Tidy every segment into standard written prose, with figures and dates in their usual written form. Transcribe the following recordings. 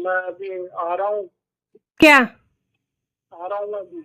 मैं अभी आ रहा हूँ। क्या? आ रहा हूँ मैं अभी।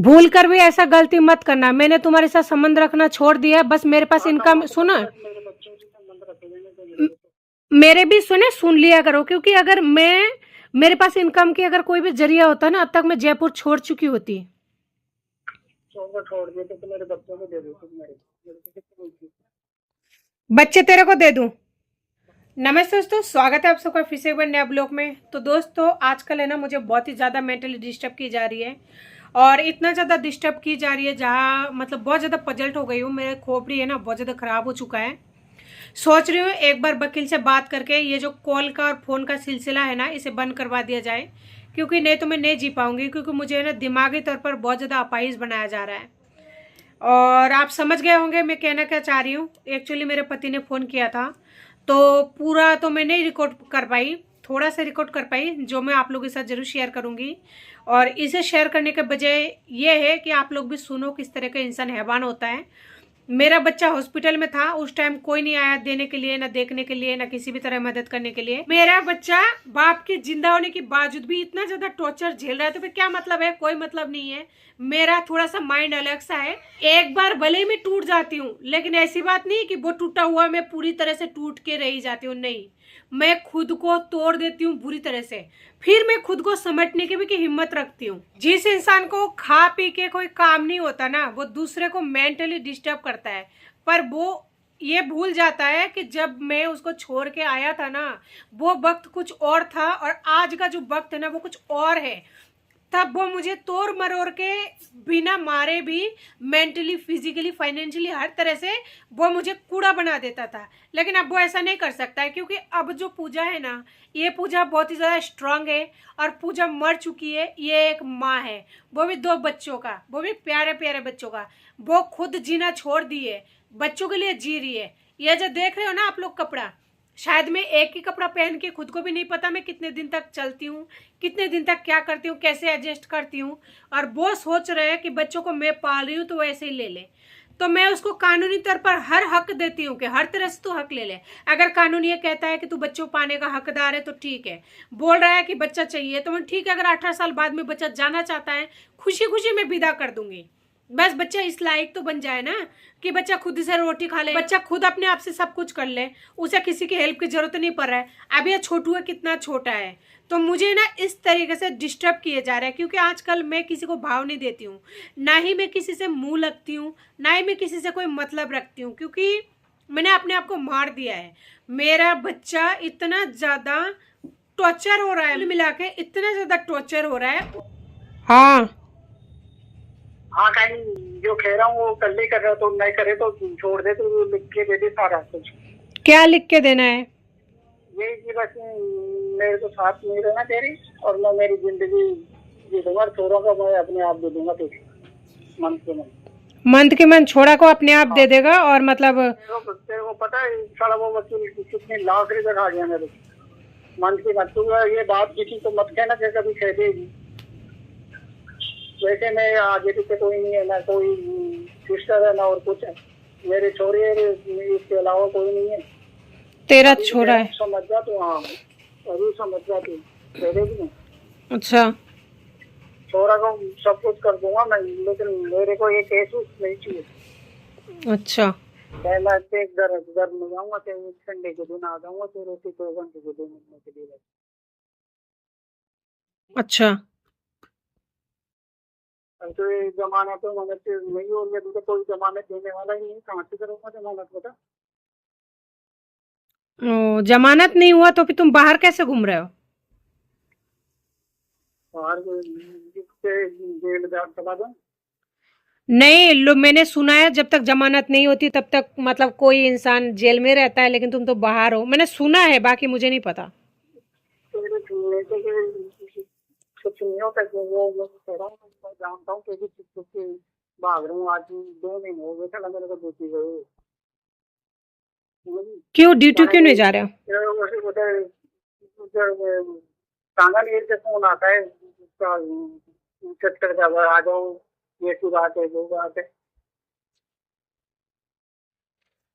भूल कर भी ऐसा गलती मत करना। मैंने तुम्हारे साथ संबंध रखना छोड़ दिया है, बस मेरे पास हाँ तो वो इनकम तो सुनो। पता है, मेरे बच्चों से संबंध रखे हुए हैं तो मेरे को तो। मेरे भी सुने सुन लिया करो, क्योंकि अगर मैं मेरे पास इनकम की अगर कोई भी जरिया होता ना, अब तक मैं जयपुर छोड़ चुकी होती। छोड़ देते तो मेरे बच्चों को दे देते मेरे को कितनी हुई थी। बच्चे तेरे को दे दूं? नमस्ते दोस्तों, स्वागत है आप सबका फिर से एक बार नया ब्लॉग में। तो दोस्तों, आजकल है ना, मुझे बहुत ही ज़्यादा मेंटली डिस्टर्ब की जा रही है। और इतना ज़्यादा डिस्टर्ब की जा रही है जहाँ मतलब बहुत ज़्यादा पजल्ट हो गई हूँ। मेरे खोपड़ी है ना बहुत ज़्यादा ख़राब हो चुका है। सोच रही हूँ एक बार वकील से बात करके ये जो कॉल का और फ़ोन का सिलसिला है ना, इसे बंद करवा दिया जाए। क्योंकि नहीं तो मैं नहीं जी पाऊँगी, क्योंकि मुझे ना दिमागी तौर पर बहुत ज़्यादा अपाहिज बनाया जा रहा है। और आप समझ गए होंगे मैं कहना क्या चाह रही हूँ। एक्चुअली मेरे पति ने फ़ोन किया था, तो पूरा तो मैं नहीं रिकॉर्ड कर पाई, थोड़ा सा रिकॉर्ड कर पाई, जो मैं आप लोगों के साथ ज़रूर शेयर करूँगी। और इसे शेयर करने के बजाय ये है कि आप लोग भी सुनो किस तरह का इंसान हैवान होता है। मेरा बच्चा हॉस्पिटल में था, उस टाइम कोई नहीं आया देने के लिए, ना देखने के लिए, ना किसी भी तरह मदद करने के लिए। मेरा बच्चा बाप के जिंदा होने के बावजूद भी इतना ज्यादा टॉर्चर झेल रहा है, तो फिर क्या मतलब है? कोई मतलब नहीं है। मेरा थोड़ा सा माइंड अलग सा है। एक बार भले ही मैं टूट जाती हूँ, लेकिन ऐसी बात नहीं कि वो टूटा हुआ मैं पूरी तरह से टूट के रह जाती हूँ, नहीं। मैं खुद को तोड़ देती हूँ बुरी तरह से, फिर मैं खुद को समझने की भी की हिम्मत रखती हूँ। जिस इंसान को खा पी के कोई काम नहीं होता ना, वो दूसरे को मेंटली डिस्टर्ब करता है। पर वो ये भूल जाता है कि जब मैं उसको छोड़ के आया था ना, वो वक्त कुछ और था, और आज का जो वक्त है ना, वो कुछ और है। तब वो मुझे तोड़ मरोड़ के बिना मारे भी मेंटली, फिजिकली, फाइनेंशियली, हर तरह से वो मुझे कूड़ा बना देता था। लेकिन अब वो ऐसा नहीं कर सकता है, क्योंकि अब जो पूजा है ना, ये पूजा बहुत ही ज़्यादा स्ट्रांग है। और पूजा मर चुकी है, ये एक माँ है, वो भी 2 बच्चों का, वो भी प्यारे प्यारे बच्चों का। वो खुद जीना छोड़ दी है, बच्चों के लिए जी रही है। ये जो देख रहे हो ना आप लोग कपड़ा, शायद मैं एक ही कपड़ा पहन के खुद को भी नहीं पता मैं कितने दिन तक चलती हूँ, कितने दिन तक क्या करती हूँ, कैसे एडजस्ट करती हूँ। और वो सोच रहे हैं कि बच्चों को मैं पाल रही हूँ तो वो ऐसे ही ले ले। तो मैं उसको कानूनी तौर पर हर हक देती हूँ कि हर तरह से तू हक ले ले। अगर कानून ये कहता है कि तू बच्चों पाने का हकदार है तो ठीक है। बोल रहा है कि बच्चा चाहिए तो मैं ठीक है, अगर 18 साल बाद में बच्चा जाना चाहता है, खुशी खुशी मैं विदा कर दूंगी। बस बच्चा इस लायक तो बन जाए ना कि बच्चा खुद से रोटी खा ले, बच्चा खुद अपने आप से सब कुछ कर ले, उसे किसी की हेल्प की जरूरत नहीं पड़ रहा है। अब ये छोटू है, कितना छोटा है। तो मुझे ना इस तरीके से डिस्टर्ब किए जा रहा है, क्योंकि आजकल मैं किसी को भाव नहीं देती हूँ, ना ही मैं किसी से मुंह लगती हूँ, ना ही मैं किसी से कोई मतलब रखती हूँ, क्योंकि मैंने अपने आप को मार दिया है। मेरा बच्चा इतना ज़्यादा टॉर्चर हो रहा है, कुल मिला के इतना ज़्यादा टॉर्चर हो रहा है। हाँ। हाँ कहीं जो कह रहा हूँ वो कल ही कर रहा, तो नहीं करे तो छोड़ दे, तो लिख के दे दे सारा कुछ। क्या लिख के देना है? यही कि बस मेरे को साथ नहीं रहना तेरी, और मैं मेरी जिंदगी जी दूंगा, छोरों को मैं अपने आप दे दूंगा तुझे, मन से मन। मंथ के मंथ छोड़ा को अपने आप हाँ, दे देगा, और मतलब तेरे को पता है साला वो वकील कितने लाख रुपए खा गया मेरे को। मन की मत, तू ये बात किसी को मत कहना कि कभी कह देगी। वैसे मैं आगे पीछे कोई नहीं है, ना कोई सिस्टर है ना और कुछ है। मेरे छोरे इसके अलावा कोई नहीं है। तेरा अभी भी कह छोरा रहा है? हूँ, समझ जा तू। हाँ अभी समझ जा तू, कह देगी नहीं। अच्छा। छोरा को सब कुछ कर दूंगा मैं, लेकिन मेरे को ये केस नहीं चाहिए। अच्छा। चाहे मैं एक घर में जाऊंगा, चाहे एक संडे के दिन आ जाऊंगा, तो रोटी 2 घंटे के 2 मिनट के लिए। अच्छा। अब तो ये जमाना तो मदद से नहीं हो गया, तो कोई जमानत देने वाला ही नहीं, कहाँ से करूंगा जमानत बता। ओ, जमानत नहीं हुआ तो फिर तुम बाहर कैसे घूम रहे हो? बाहर जेल जाकर चला जाऊँ। नहीं लो, मैंने सुना है जब तक जमानत नहीं होती तब तक मतलब कोई इंसान जेल में रहता है, लेकिन तुम तो बाहर हो, मैंने सुना है, बाकी मुझे नहीं पता। तेरे झूलने से कुछ नहीं होता कि वो मैं कह रहा हूँ, मैं जानता हूँ कि चुप के भाग रहा हूँ। आज 2 महीने हो गए, चला मेरे को ड्यूटी गए। क्यों ड्यूटी जाने क्यों नहीं के जा रहे हो? उधर उधर उधर सांगानेर से फोन आता है, चट कर आ जाओ, ये की बात है, वो बात है।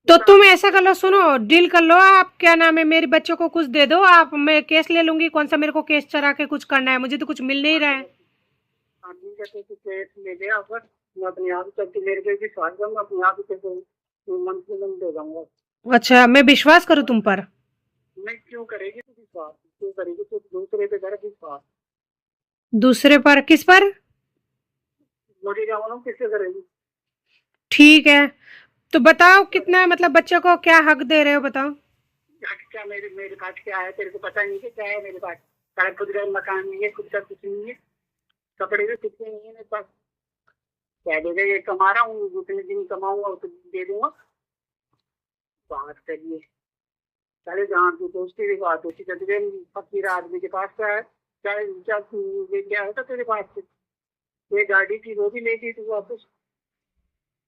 तो तुम ऐसा कर लो, सुनो, डील कर लो आप, क्या नाम है, मेरे बच्चों को कुछ दे दो आप, मैं केस ले लूंगी। कौन सा मेरे को केस चढ़ा के कुछ करना है, मुझे तो कुछ मिल नहीं रहा है। आदमी कहते कि केस ले दे आप, मैं अपने आप ही चलती मेरे पे विश्वास कर, मैं अपने आप ही कैसे मंथली लोन दे जाऊंगा। अच्छा, मैं विश्वास करूँ तुम पर? नहीं, क्यों करेगी तू विश्वास, क्यों करेगी तू दूसरे पे कर विश्वास? दूसरे पर? किस पर? मुझे क्या मालूम किससे करेगी। ठीक है, तो बताओ कितना, मतलब बच्चे को क्या हक दे रहे हो, बताओ। हक क्या, मेरे मेरे पास क्या है तेरे को पता नहीं कि क्या है मेरे पास? सारा खुद का मकान नहीं है, खुद का कुछ नहीं है, कपड़े भी कुछ नहीं है मेरे पास। क्या देगा, ये कमा रहा हूँ, जितने दिन कमाऊंगा उतने दे दूंगा। बात करिए, चले जहाँ की दोस्ती की बात होती है, फकीर आदमी के पास क्या है, चाहे क्या होता तेरे पास से? ये गाड़ी थी वो भी लेती थी वापस,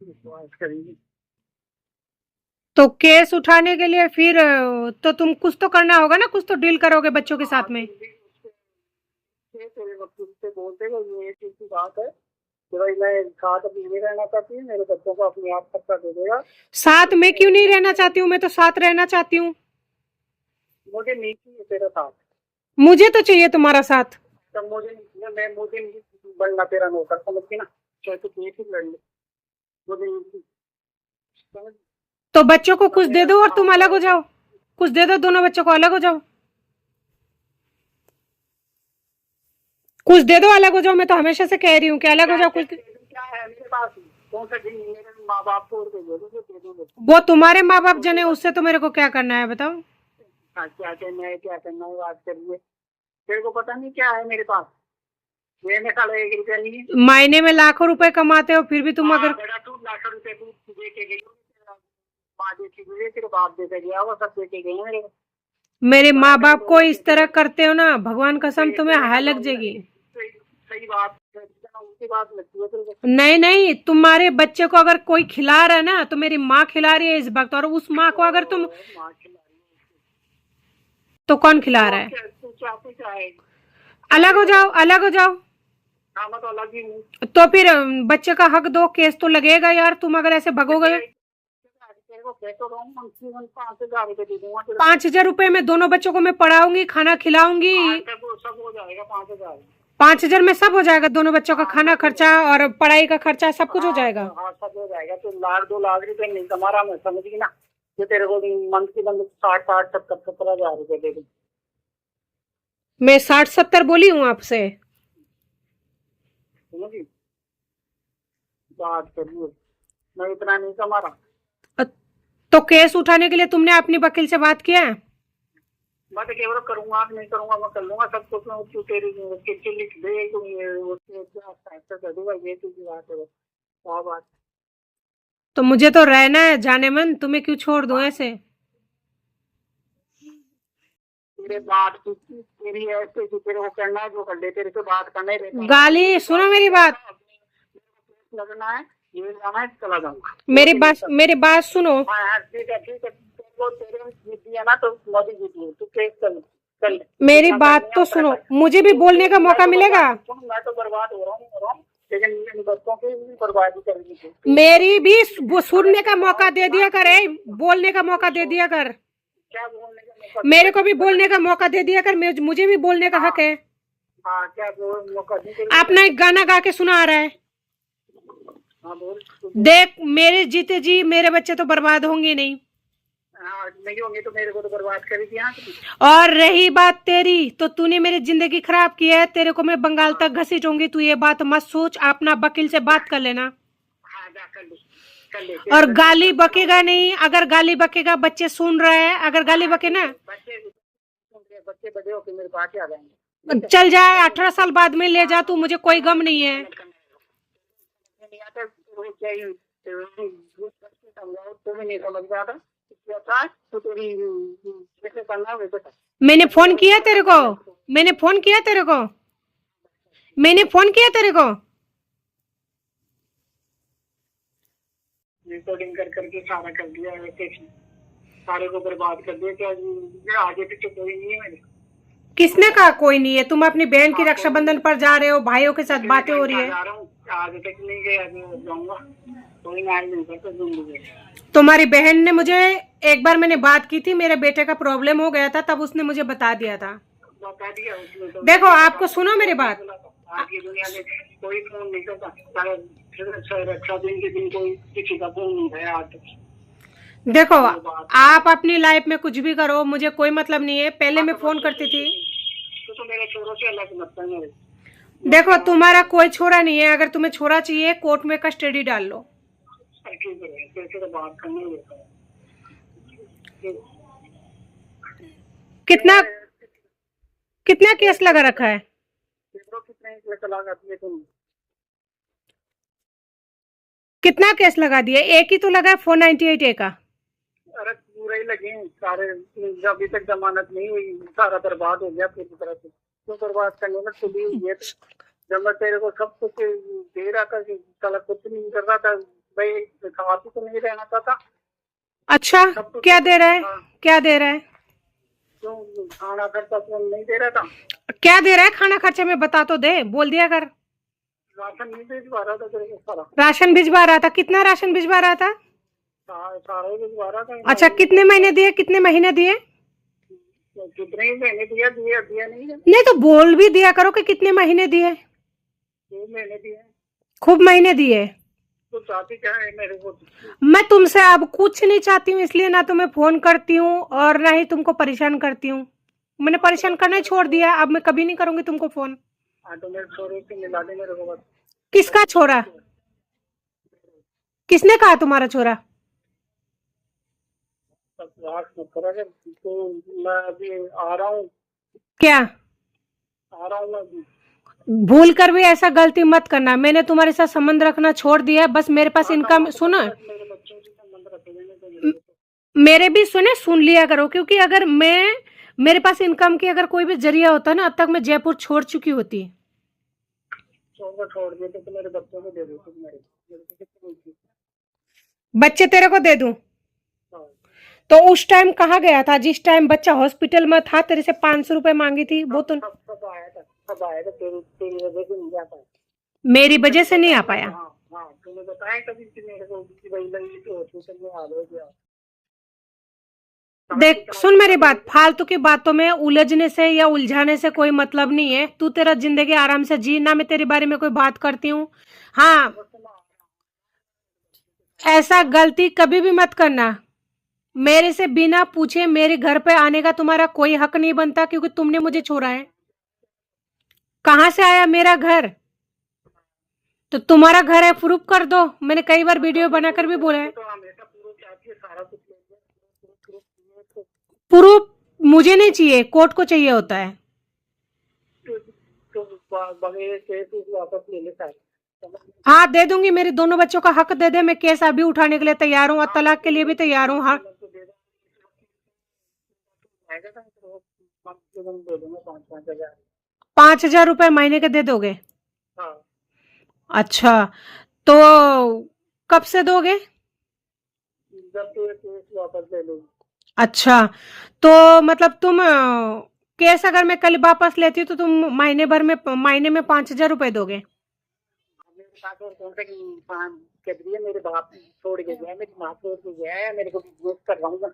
विश्वास करेंगे। तो केस उठाने के लिए फिर तो तुम कुछ तो करना होगा ना, कुछ तो डील करोगे बच्चों के साथ में। तेरे वकील से बोलते हैं ये चीज की बात है कि भाई मैं साथ अभी नहीं रहना चाहती हूँ, मेरे बच्चों को अपने आप खर्चा दे देगा। साथ में क्यों नहीं रहना चाहती हूँ, मैं तो साथ रहना चाहती हूँ। मुझे नहीं चाहिए तेरा साथ, मुझे तो चाहिए तुम्हारा साथ। तब मुझे नहीं, मैं मुझे नहीं बनना तेरा नौकर, समझती ना? चाहे तो केस ही लड़ ले, मुझे नहीं समझ। तो बच्चों को कुछ दे दो और तुम अलग हो जाओ, कुछ दे दो, दोनों बच्चों को अलग हो जाओ, कुछ दे दो, अलग हो जाओ। मैं तो हमेशा से कह रही हूँ कि अलग हो जाओ। कुछ क्या है मेरे पास? कौन सा दिन मेरे माँ बाप को और दे दो। वो तुम्हारे माँ बाप जने, उससे तो मेरे को क्या करना है, बताओ। क्या करना है, क्या करना है, बात करिए। तेरे को पता नहीं क्या है मेरे पास? मेरे साल 1 रुपया नहीं है। महीने में लाखों रुपए कमाते हो, फिर भी तुम अगर बेटा तू लाखों रुपए तू दे के गई, माँ दे के गई, तेरे बाप दे के गया, वो सब दे के गए मेरे को। मेरे माँ बाप को इस तरह करते हो ना, भगवान कसम तुम्हें हाय लग जाएगी। सही बात, उनकी बात लगती है तेरे को। नहीं नहीं, तुम्हारे बच्चे को अगर कोई खिला रहा है ना, तो मेरी माँ खिला रही है इस वक्त, और उस माँ को अगर तुम, माँ खिला रही है, तो कौन खिला रहा है? तू चाहती क्या है? अलग हो जाओ, अलग हो जाओ। हाँ, मैं तो अलग ही हूँ। तो फिर बच्चे का हक दो, केस तो लगेगा यार, तुम अगर ऐसे भगोगे। तेरे को कह तो रहा हूँ, 5,000 रुपये दे दूंगा तेरे को। 5,000 रुपए में दोनों बच्चों को मैं पढ़ाऊंगी, खाना खिलाऊंगी। सब हो जाएगा 5,000। 5,000 में सब हो जाएगा, दोनों बच्चों का खाना खर्चा और पढ़ाई का खर्चा सब कुछ हो जाएगा। हाँ, सब हो जाएगा। तो 1,00,000-2,00,000 रुपए नहीं कमा रहा मैं, समझी ना? ये तेरे को मंथ की मंथ 60-60 70-70 रुपए दे दूँ। मैं 60-70 बोली हूँ आपसे। समझी बात करिए, मैं इतना नहीं कमा रहा। तो केस उठाने के लिए तुमने अपनी वकील से बात किया है? मैं तो केवल करूंगा, नहीं करूंगा, मैं कर लूंगा सब कुछ। तू तेरी चिट्ठी लिख दे, तू उसके फैसला कर दूंगा, ये तुझी बात है। क्या बात? तो मुझे तो रहना है जाने मन, तुम्हें क्यों छोड़ दूं ऐसे? तेरे बात तेरी ऐसे कि तेरे को करना है जो कर ले, तेरे से बात करना ही रहता है। गाली सुनो मेरी बात, लगना है, ये जाना है, चला जाऊंगा। मेरी बात सुनो। हाँ, ठीक है, ठीक है। तेरे जीत दिया ना तो मोदी जीत लिया, तू केस कर ले। मेरी बात तो सुनो, मुझे भी बोलने का मौका मिलेगा। मैं तो बर्बाद हो रहा हूँ, लेकिन इन बच्चों की भी बर्बादी करेगी। मेरी भी सुनने का मौका दे दिया कर, बोलने का मौका दे दिया कर। क्या बोलने का मौका? मेरे को भी बोलने का मौका दे दिया कर, मुझे भी बोलने का हक है। हाँ, क्या मौका? अपना एक गाना गा के सुना आ रहा है। हाँ, बोल। देख, मेरे जीते जी मेरे बच्चे तो बर्बाद होंगे नहीं। हाँ, नहीं होंगे तो मेरे को तो बर्बाद करेगी। हाँ, और रही बात तेरी, तो तूने मेरी जिंदगी खराब की है, तेरे को मैं बंगाल तक घसीटूंगी, तू ये बात मत सोच, अपना वकील से बात कर लेना। हाँ, जा कर ले। और गाली बकेगा नहीं, अगर गाली बकेगा, बच्चे सुन रहे हैं, अगर गाली बके ना, बच्चे बड़े होकर मेरे पास आ जाएंगे। चल जाए, 18 साल बाद में ले जा तू, मुझे कोई गम नहीं है। नहीं समझ में आता तो तेरी जैसे करना वैसे कर। मैंने फोन किया तेरे को, मैंने फोन किया तेरे को, मैंने फोन किया तेरे को। रिकॉर्डिंग कर करके सारा कर दिया, सारे को बर्बाद कर दिया। क्या आगे पीछे कोई नहीं है मेरे? किसने कहा कोई नहीं है? तुम अपनी बहन की रक्षाबंधन पर जा रहे हो, भाइयों के साथ बातें हो रही है। आज तक नहीं गया, अभी जाऊंगा। कोई ना, नहीं करता जिंदगी। तुम्हारी बहन ने मुझे, एक बार मैंने बात की थी, मेरे बेटे का प्रॉब्लम हो गया था, तब उसने मुझे बता दिया था। बता दिया उसने तो। देखो, आपको सुनो मेरी बात। आज की दुनिया में कोई फोन नहीं करता। रक्षा दिन के दिन कोई किसी का फोन नहीं है आज तक। देखो, आप अपनी लाइफ में कुछ भी करो, मुझे कोई मतलब नहीं है। पहले मैं फोन करती थी। तो मेरे छोरों से अलग मत कर मेरे। देखो, तुम्हारा कोई छोरा नहीं है। अगर तुम्हें छोरा चाहिए, कोर्ट में कस्टडी डाल लो। ठीक है, कैसे तो बात करने देता है। कितना कितना केस लगा रखा है? कितने चला जाती है तुम? कितना केस लगा दिया? एक ही तो लगा है 498A का। अरे पूरे ही लगे हैं सारे। अभी तक जमानत नहीं हुई, सारा बर्बाद हो गया पूरी तरह से। तो बर्बाद करने में खुली हुई है। जब मैं तेरे को सब कुछ दे रहा था, साला कुछ नहीं कर रहा था भाई, खाती तो नहीं रहना चाहता। अच्छा, क्या दे रहा है? क्या दे रहा है? क्यों खाना खर्चा तो नहीं दे रहा था? क्या दे रहा है खाना खर्चा में? बता तो दे, बोल दिया कर। राशन नहीं भिजवा रहा था तेरे को सारा। राशन भिजवा रहा था? कितना राशन भिजवा रहा था? सारा ही भिजवा रहा था। अच्छा, कितने महीने दिए? कितने महीने दिए? कितने ही महीने दिया दिया नहीं है। नहीं तो बोल भी दिया करो कि कितने महीने दिए। 2 महीने दिए। खूब महीने दिए। तो चाहती क्या है मेरे को? मैं तुमसे अब कुछ नहीं चाहती हूँ, इसलिए ना तुम्हें फोन करती हूँ और ना ही तुमको परेशान करती हूँ। मैंने परेशान करना ही छोड़ दिया। अब मैं कभी नहीं करूंगी तुमको फोन। तो मेरे छोरे से मिला दे मेरे को बस। किसका छोरा? किसने कहा तुम्हारा छोरा? तो मैं अभी आ रहा हूँ। क्या? आ रहा हूँ मैं अभी। भूल कर भी ऐसा गलती मत करना। मैंने तुम्हारे साथ संबंध रखना छोड़ दिया है। बस मेरे पास इनकम, सुनो, मेरे बच्चों से संबंध रखेंगे तो मेरे भी सुन लिया करो, क्योंकि अगर मेरे पास इनकम की अगर कोई भी जरिया होता ना, अब तक मैं जयपुर छोड़ चुकी होती। छोड़ दिए तो मेरे बच्चों को दे दो तुम। मेरे बच्चे तेरे को दे दूं? तो उस टाइम कहाँ गया था जिस टाइम बच्चा हॉस्पिटल में था? तेरे से 500 रुपए मांगी थी वो तो। सब आया था, सब आया था। तेरी वजह से नहीं आ पाया। मेरी वजह से नहीं आ पाया? हाँ हाँ, तूने बताया कभी कि मेरे को कि भाई लगी तो हॉस्पिटल में आ गया। देख, सुन मेरी बात। फालतू की बातों में उलझने से या उलझाने से कोई मतलब नहीं है। तू तेरा जिंदगी आराम से जी, ना मैं तेरे बारे में कोई बात करती हूँ। हाँ, ऐसा गलती कभी भी मत करना। मेरे से बिना पूछे मेरे घर पे आने का तुम्हारा कोई हक नहीं बनता, क्योंकि तुमने मुझे छोड़ा है। कहाँ से आया मेरा घर? तो तुम्हारा घर है, प्रूफ कर दो। मैंने कई बार वीडियो बनाकर भी बोला है। प्रूफ मुझे नहीं चाहिए, कोर्ट को चाहिए होता है। वापस ले ले सारे। हाँ, दे दूंगी। मेरे दोनों बच्चों का हक दे दे। मैं केस अभी उठाने के लिए तैयार हूँ और तलाक के लिए भी तैयार हूँ। हाँ, 5,000 रुपए महीने के दे दोगे? हाँ। अच्छा, तो कब से दोगे? जब तू ये केस वापस ले लो। अच्छा, तो मतलब तुम केस अगर मैं कल वापस लेती हूँ तो तुम महीने में 5,000 रुपए दोगे? मेरे साथ और कौन सा इंसान कह दिया? मेरे बाप छोड़ के गया, मेरी माँ छोड़ के गया है, मेरे को बिजनेस कर रहा हूँ मैं।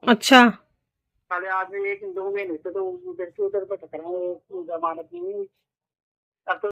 अच्छा, साले आज में 1-2 महीने से तो इधर से उधर भटक रहा हूँ, जमानत नहीं हुई। अब तो